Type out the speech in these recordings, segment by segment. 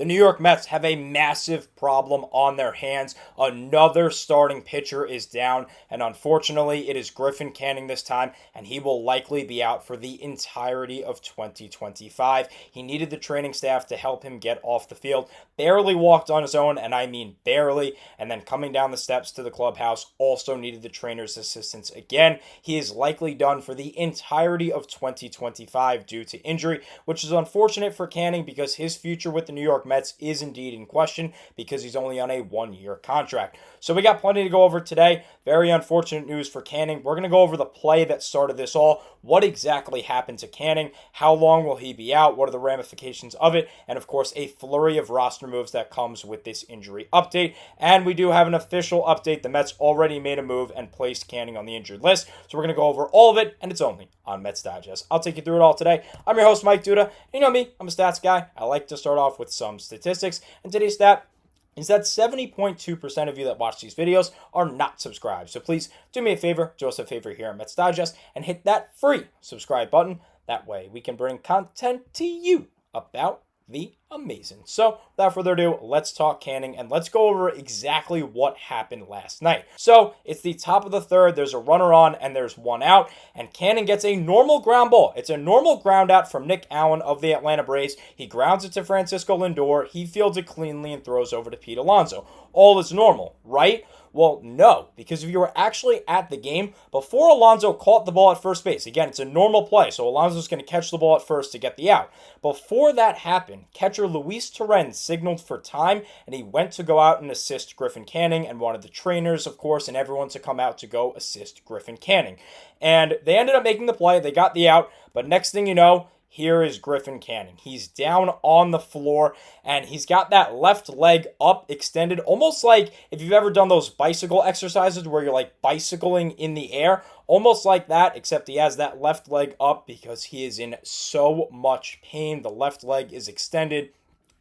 The New York Mets have a massive problem on their hands. Another starting pitcher is down, and unfortunately, it is Griffin Canning this time, and he will likely be out for the entirety of 2025. He needed the training staff to help him get off the field. Barely walked on his own, and I mean barely, and then coming down the steps to the clubhouse also needed the trainer's assistance again. He is likely done for the entirety of 2025 due to injury, which is unfortunate for Canning because his future with the New York Mets is indeed in question because he's only on a one-year contract. So we got plenty to go over today. Very unfortunate news for Canning. We're going to go over the play that started this all. What exactly happened to Canning? How long will he be out? What are the ramifications of it? And of course, a flurry of roster moves that comes with this injury update. And we do have an official update. The Mets already made a move and placed Canning on the injured list. So we're going to go over all of it, and it's only on Mets Digest. I'll take you through it all today. I'm your host, Mike Duda. You know me, I'm a stats guy. I like to start off with some statistics. And today's stat is that 70.2% of you that watch these videos are not subscribed. So please do me a favor, do us a favor here at Mets Digest, and hit that free subscribe button. That way we can bring content to you about the amazing. So without further ado, let's talk Canning and let's go over exactly what happened last night. So it's the top of the third. There's a runner on and there's one out, and Canning gets a normal ground ball. It's a normal ground out from Nick Allen of the Atlanta Braves. He grounds it to Francisco Lindor. He fields it cleanly and throws over to Pete Alonso. All is normal, right? Well, no, because if you were actually at the game, before Alonso caught the ball at first base, again, it's a normal play, so Alonso's going to catch the ball at first to get the out. Before that happened, catcher Luis Torrens signaled for time, and he went to go out and assist Griffin Canning, and wanted the trainers, of course, and everyone to come out to go assist Griffin Canning. And they ended up making the play, they got the out, but next thing you know, here is Griffin Canning. He's down on the floor, and he's got that left leg up, extended, almost like if you've ever done those bicycle exercises where you're like bicycling in the air, almost like that, except he has that left leg up because he is in so much pain. The left leg is extended.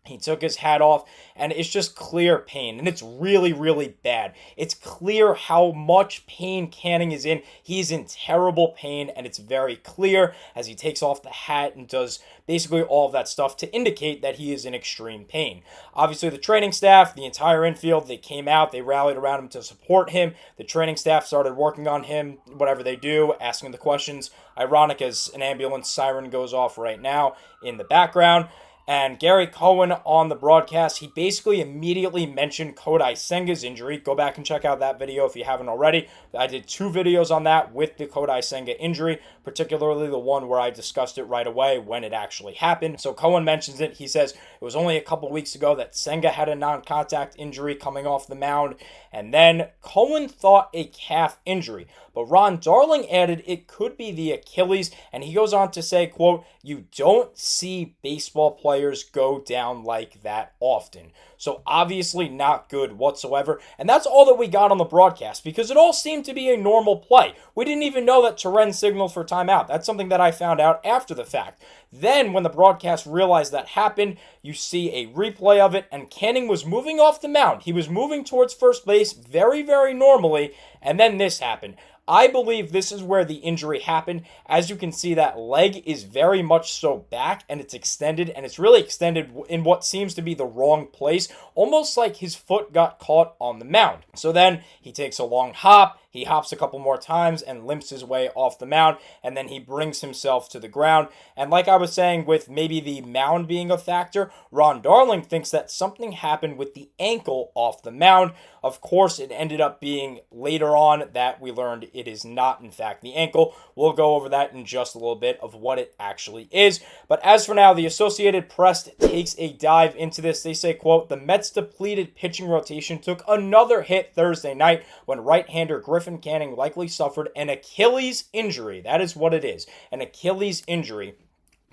He took his hat off, and it's just clear pain, and it's really, really bad. It's clear how much pain Canning is in. He's in terrible pain, and it's very clear as he takes off the hat and does basically all of that stuff to indicate that he is in extreme pain. Obviously, the training staff, the entire infield, they came out, they rallied around him to support him. The training staff started working on him, whatever they do, asking the questions. Ironic as an ambulance siren goes off right now in the background. And Gary Cohen on the broadcast, he basically immediately mentioned Kodai Senga's injury. Go back and check out that video if you haven't already. I did 2 videos on that with the Kodai Senga injury, particularly the one where I discussed it right away when it actually happened. So Cohen mentions it. He says it was only a couple weeks ago that Senga had a non-contact injury coming off the mound. And then Cohen thought a calf injury. But Ron Darling added it could be the Achilles. And he goes on to say, quote, "You don't see baseball players go down like that often." So obviously not good whatsoever. And that's all that we got on the broadcast because it all seemed to be a normal play. We didn't even know that Torrens signaled for timeout. That's something that I found out after the fact. Then when the broadcast realized that happened, you see a replay of it, and Canning was moving off the mound. He was moving towards first base very, very normally, and then this happened. I believe this is where the injury happened. As you can see, that leg is very much so back, and it's extended, and it's really extended in what seems to be the wrong place, almost like his foot got caught on the mound. So then he takes a long hop. He hops a couple more times and limps his way off the mound, and then he brings himself to the ground. And like I was saying, with maybe the mound being a factor, Ron Darling thinks that something happened with the ankle off the mound. Of course, it ended up being later on that we learned it is not, in fact, the ankle. We'll go over that in just a little bit of what it actually is. But as for now, the Associated Press takes a dive into this. They say, quote, "The Mets' depleted pitching rotation took another hit Thursday night when right-hander Griffin Canning likely suffered an Achilles injury." That is what it is, an Achilles injury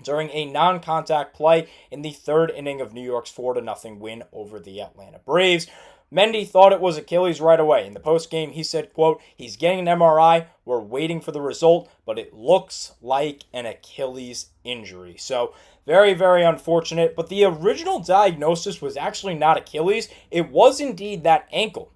during a non-contact play in the 3rd inning of New York's 4-0 win over the Atlanta Braves. Mendy thought it was Achilles right away. In the postgame, he said, quote, "He's getting an MRI. We're waiting for the result, but it looks like an Achilles injury." So very, very unfortunate. But the original diagnosis was actually not Achilles. It was indeed that ankle.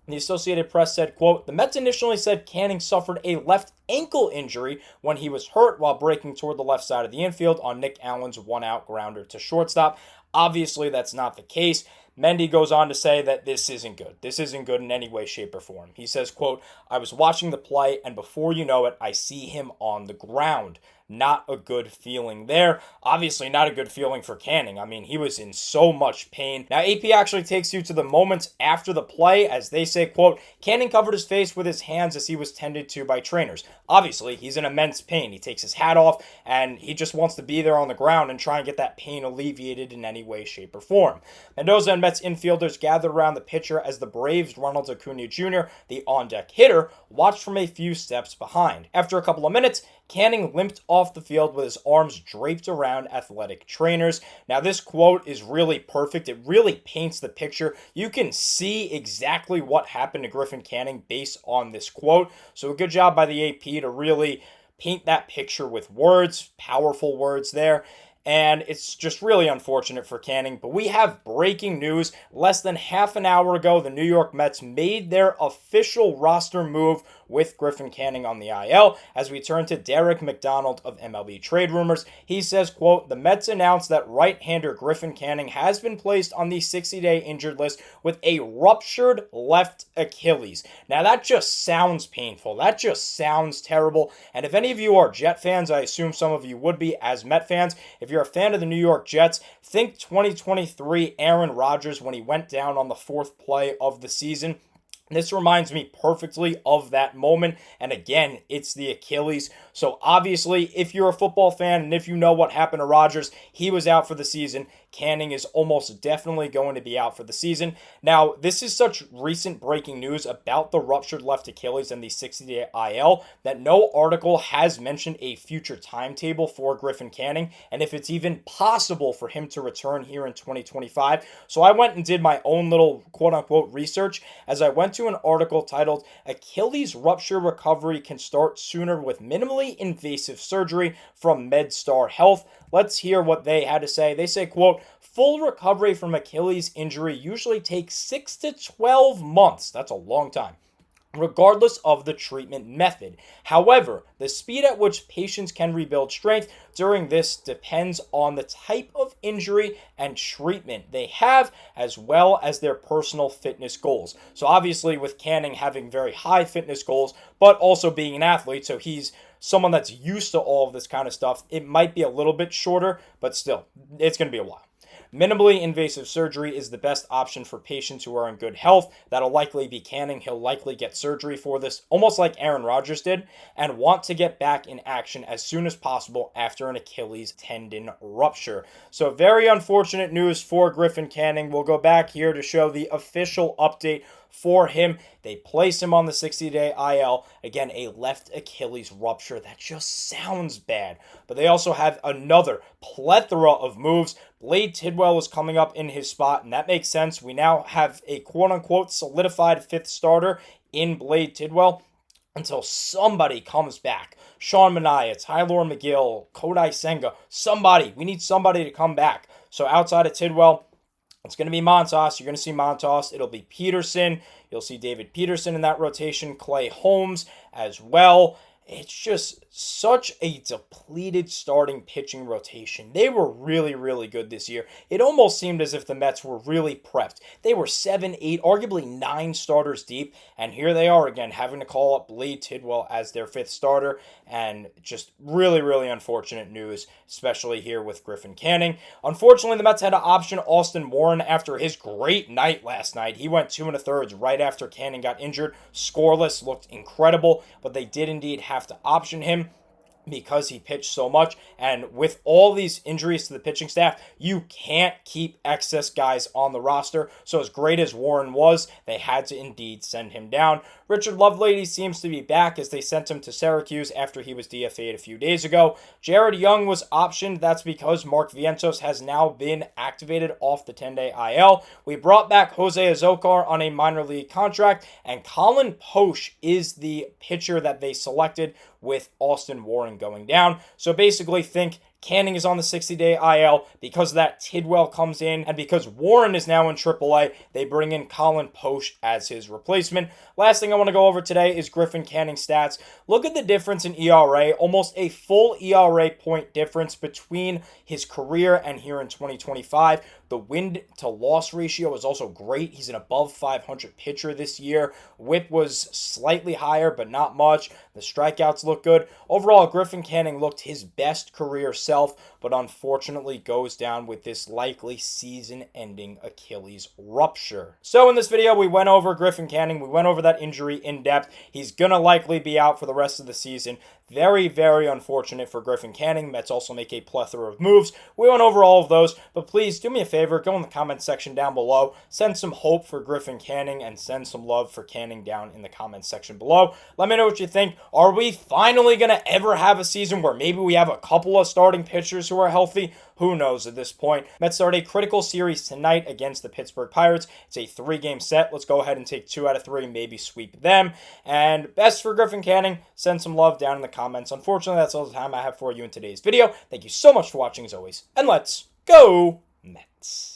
The Associated Press said, quote, "The Mets initially said Canning suffered a left ankle injury when he was hurt while breaking toward the left side of the infield on Nick Allen's one-out grounder to shortstop." Obviously, that's not the case. Mendy goes on to say that this isn't good. This isn't good in any way, shape, or form. He says, quote, I was watching the play, and before you know it, I see him on the ground. Not a good feeling there. Obviously, not a good feeling for Canning. I mean, he was in so much pain. Now, AP actually takes you to the moments after the play, as they say, quote, Canning covered his face with his hands as he was tended to by trainers. Obviously, he's in immense pain. He takes his hat off, and he just wants to be there on the ground and try and get that pain alleviated in any way, shape, or form. Mendoza and Mets infielders gathered around the pitcher as the Braves' Ronald Acuna Jr., the on-deck hitter, watched from a few steps behind. After a couple of minutes, Canning limped off the field with his arms draped around athletic trainers. Now, this quote is really perfect. It really paints the picture. You can see exactly what happened to Griffin Canning based on this quote. So a good job by the AP to really paint that picture with words, powerful words there. And it's just really unfortunate for Canning. But we have breaking news. Less than half an hour ago, the New York Mets made their official roster move with Griffin Canning on the IL. As we turn to Derek McDonald of MLB Trade Rumors, he says, quote, the Mets announced that right-hander Griffin Canning has been placed on the 60-day injured list with a ruptured left Achilles. Now, that just sounds painful. That just sounds terrible. And if any of you are Jet fans, I assume some of you would be as Met fans. If you're a fan of the New York Jets, think 2023 Aaron Rodgers when he went down on the fourth play of the season. This reminds me perfectly of that moment. And again, it's the Achilles. So obviously, if you're a football fan and if you know what happened to Rodgers, he was out for the season. Canning is almost definitely going to be out for the season. Now, this is such recent breaking news about the ruptured left Achilles and the 60-day IL that no article has mentioned a future timetable for Griffin Canning and if it's even possible for him to return here in 2025. So I went and did my own little quote-unquote research as I went to an article titled Achilles Rupture Recovery Can Start Sooner with Minimally Invasive Surgery from MedStar Health. Let's hear what they had to say. They say, quote, full recovery from Achilles injury usually takes 6 to 12 months. That's a long time, regardless of the treatment method. However, the speed at which patients can rebuild strength during this depends on the type of injury and treatment they have, as well as their personal fitness goals. So obviously with Canning having very high fitness goals, but also being an athlete, so he's someone that's used to all of this kind of stuff, it might be a little bit shorter, but still, it's going to be a while. Minimally invasive surgery is the best option for patients who are in good health. That'll likely be Canning. He'll likely get surgery for this, almost like Aaron Rodgers did, and want to get back in action as soon as possible after an Achilles tendon rupture. So very unfortunate news for Griffin Canning. We'll go back here to show the official update for him. They place him on the 60-day IL. Again, a left Achilles rupture. That just sounds bad. But they also have another plethora of moves. Blade Tidwell is coming up in his spot, and that makes sense. We now have a quote-unquote solidified fifth starter in Blade Tidwell until somebody comes back. Sean Manaea, Tyler McGill, Kodai Senga, somebody. We need somebody to come back. So outside of Tidwell, it's going to be Montas. You're going to see Montas. It'll be Peterson. You'll see David Peterson in that rotation. Clay Holmes as well. It's just such a depleted starting pitching rotation. They were really, really good this year. It almost seemed as if the Mets were really prepped. They were 7, 8, arguably 9 starters deep, and here they are again having to call up Blade Tidwell as their 5th starter, and just really, really unfortunate news, especially here with Griffin Canning. Unfortunately, the Mets had to option Austin Warren after his great night last night. He went 2 1/3 right after Canning got injured. Scoreless, looked incredible, but they did indeed have to option him because he pitched so much. And with all these injuries to the pitching staff, you can't keep excess guys on the roster. So as great as Warren was, they had to indeed send him down. Richard Lovelady seems to be back as they sent him to Syracuse after he was DFA'd a few days ago. Jared Young was optioned. That's because Mark Vientos has now been activated off the 10-day IL. We brought back Jose Azocar on a minor league contract, and Colin Poche is the pitcher that they selected with Austin Warren going down. So basically think Canning is on the 60-day IL. Because of that, Tidwell comes in, and because Warren is now in AAA, they bring in Colin Poche as his replacement. Last thing I want to go over today is Griffin Canning stats. Look at the difference in ERA, almost a full ERA point difference between his career and here in 2025. The win-to-loss ratio is also great. He's an above 500 pitcher this year. Whip was slightly higher, but not much. The strikeouts look good. Overall, Griffin Canning looked his best career self, but unfortunately goes down with this likely season-ending Achilles rupture. So in this video, we went over Griffin Canning. We went over that injury in depth. He's going to likely be out for the rest of the season. Very, very unfortunate for Griffin Canning. Mets also make a plethora of moves. We went over all of those, but please do me a favor, go in the comment section down below, send some hope for Griffin Canning, and send some love for Canning down in the comment section below. Let me know what you think. Are we finally going to ever have a season where maybe we have a couple of starting pitchers who are healthy? Who knows at this point? Mets start a critical series tonight against the Pittsburgh Pirates. It's a 3-game set. Let's go ahead and take 2 out of 3, maybe sweep them. And best for Griffin Canning, send some love down in the comments. Unfortunately, that's all the time I have for you in today's video. Thank you so much for watching as always, and let's go Mets.